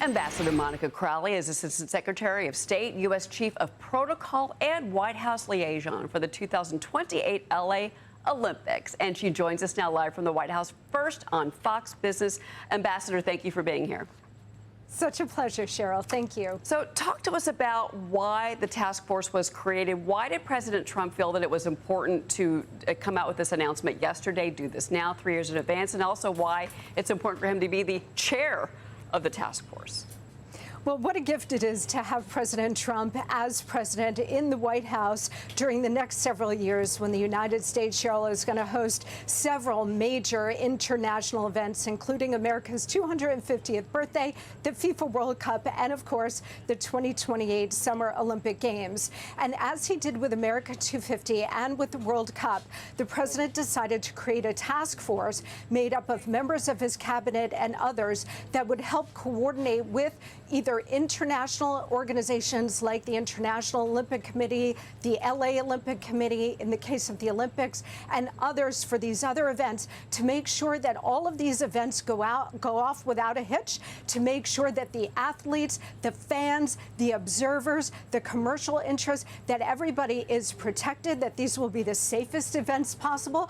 Ambassador Monica Crowley is Assistant Secretary of State, U.S. Chief of Protocol, and White House Liaison for the 2028 LA Olympics. And she joins us now live from the White House, first on Fox Business. Ambassador, thank you for being here. Such a pleasure, Cheryl. Thank you. So talk to us about why the task force was created. Why did President Trump feel that it was important to come out with this announcement yesterday, do this now, 3 years in advance, and also why it's important for him to be the chair of the task force? Well, what a gift it is to have President Trump as president in the White House during the next several years when the United States, Cheryl, is going to host several major international events, including America's 250th birthday, the FIFA World Cup, and, of course, the 2028 Summer Olympic Games. And as he did with America 250 and with the World Cup, the president decided to create a task force made up of members of his cabinet and others that would help coordinate with either international organizations like the International Olympic Committee, the LA Olympic Committee, in the case of the Olympics, and others for these other events, to make sure that all of these events go off without a hitch, to make sure that the athletes, the fans, the observers, the commercial interests, that everybody is protected, that these will be the safest events possible,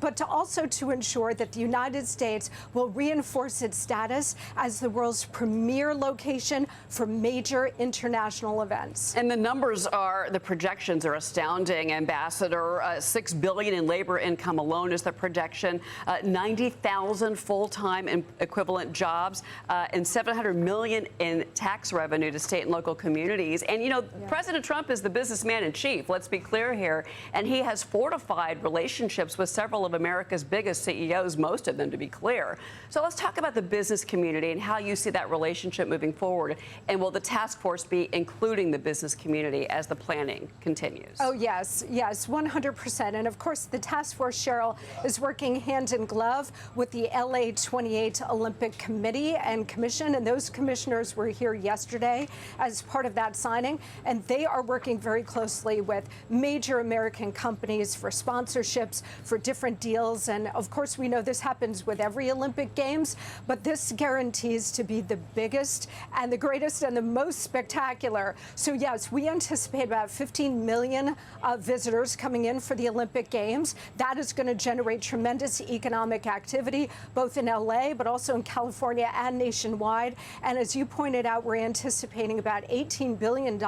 but to also to ensure that the United States will reinforce its status as the world's premier location for major international events. And the numbers are, the projections are astounding, Ambassador. $6 billion in labor income alone is the projection, 90,000 full-time equivalent jobs, and $700 million in tax revenue to state and local communities. And, you know, President Trump is the businessman in chief, let's be clear here, and he has fortified relationships with several of America's biggest CEOs, most of them, to be clear. So let's talk about the business community and how you see that relationship moving forward. And will the task force be including the business community as the planning continues? Oh, yes, 100%. And of course, the task force, Cheryl, is working hand in glove with the LA 28 Olympic Committee and Commission. And those commissioners were here yesterday as part of that signing. And they are working very closely with major American companies for sponsorships, for different deals. And of course, we know this happens with every Olympic Games, but this guarantees to be the biggest and the greatest and the most spectacular. So yes, we anticipate about 15 million visitors coming in for the Olympic Games. That is going to generate tremendous economic activity, both in LA, but also in California and nationwide. And as you pointed out, we're anticipating about $18 billion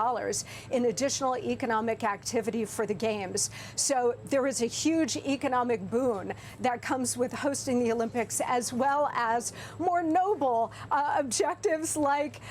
in additional economic activity for the Games. So there is a huge economic boon that comes with hosting the Olympics, as well as more noble objectives like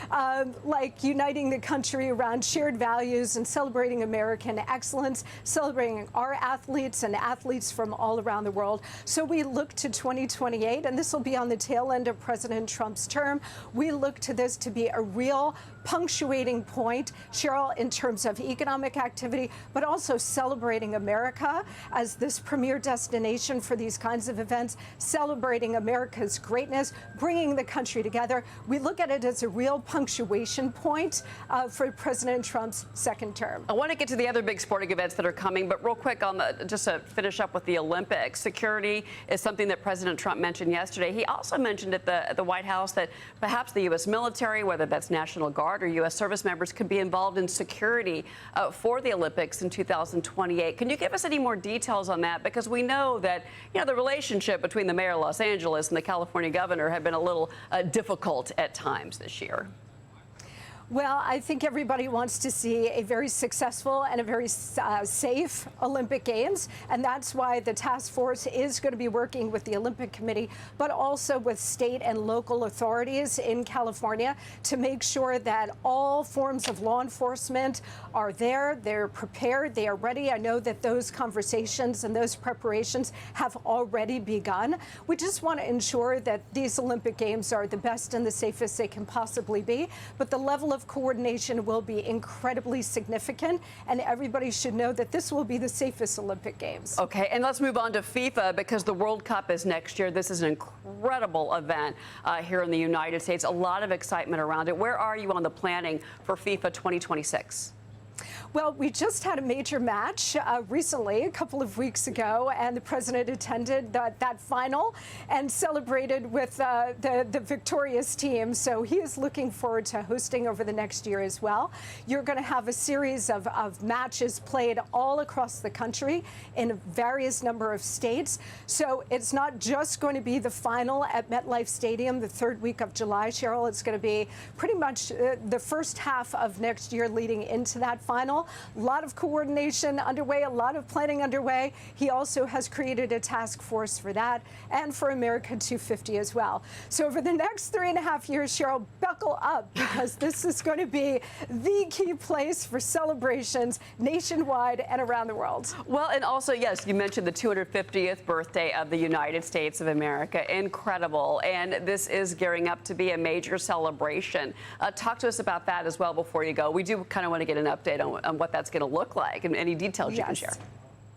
uniting the country around shared values and celebrating American excellence, celebrating our athletes and athletes from all around the world. So we look to 2028, and this will be on the tail end of President Trump's term. We look to this to be a real punctuating point, Cheryl, in terms of economic activity, but also celebrating America as this premier destination for these kinds of events, celebrating America's greatness, bringing the country together. We look at it as a real punctuation point for President Trump's second term. I want to get to the other big sporting events that are coming, but real quick on just to finish up with the Olympics, security is something that President Trump mentioned yesterday. He also mentioned at the White House that perhaps the U.S. military, whether that's National Guard or U.S. service members, could be involved in security for the Olympics in 2028. Can you give us any more details on that? Because we know that, you know, the relationship between the mayor of Los Angeles and the California governor have been a little difficult at times this year. Well, I think everybody wants to see a very successful and a very safe Olympic Games, and that's why the task force is going to be working with the Olympic Committee, but also with state and local authorities in California to make sure that all forms of law enforcement are there, they're prepared, they are ready. I know that those conversations and those preparations have already begun. We just want to ensure that these Olympic Games are the best and the safest they can possibly be, but the level of coordination will be incredibly significant, and everybody should know that this will be the safest Olympic Games. Okay, and let's move on to FIFA, because the World Cup is next year. This is an incredible event here in the United States. A lot of excitement around it. Where are you on the planning for FIFA 2026? Well, we just had a major match recently, a couple of weeks ago, and the president attended that final and celebrated with the victorious team. So he is looking forward to hosting over the next year as well. You're going to have a series of matches played all across the country in a various number of states. So it's not just going to be the final at MetLife Stadium the third week of July, Cheryl. It's going to be pretty much the first half of next year leading into that final. A lot of coordination underway, a lot of planning underway. He also has created a task force for that and for America 250 as well. So over the next 3.5 years, Cheryl, buckle up, because this is going to be the key place for celebrations nationwide and around the world. Well, and also, yes, you mentioned the 250th birthday of the United States of America. Incredible. And this is gearing up to be a major celebration. Talk to us about that as well before you go. We do kind of want to get an update on what that's going to look like and any details you can share.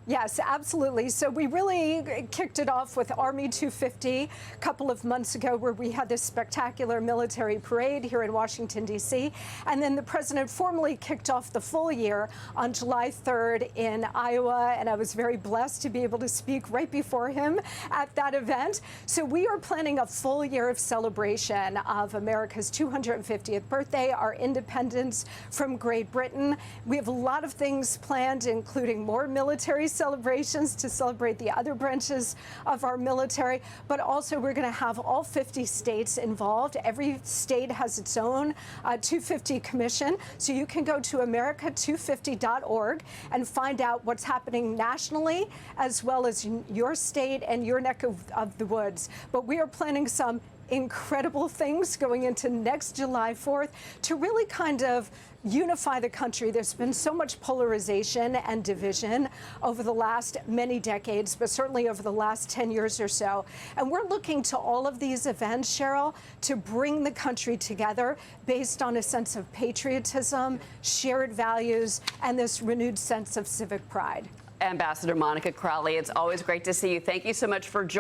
Yes, absolutely. So we really kicked it off with Army 250 a couple of months ago, where we had this spectacular military parade here in Washington, D.C. And then the president formally kicked off the full year on July 3rd in Iowa. And I was very blessed to be able to speak right before him at that event. So we are planning a full year of celebration of America's 250th birthday, our independence from Great Britain. We have a lot of things planned, including more military celebrations to celebrate the other branches of our military, but also we're going to have all 50 states involved. Every state has its own 250 commission, so you can go to america250.org and find out what's happening nationally, as well as your state and your neck of the woods. But we are planning some incredible things going into next July 4th to really kind of unify the country. There's been so much polarization and division over the last many decades, but certainly over the last 10 years or so. And we're looking to all of these events, Cheryl, to bring the country together based on a sense of patriotism, shared values, and this renewed sense of civic pride. Ambassador Monica Crowley, it's always great to see you. Thank you so much for joining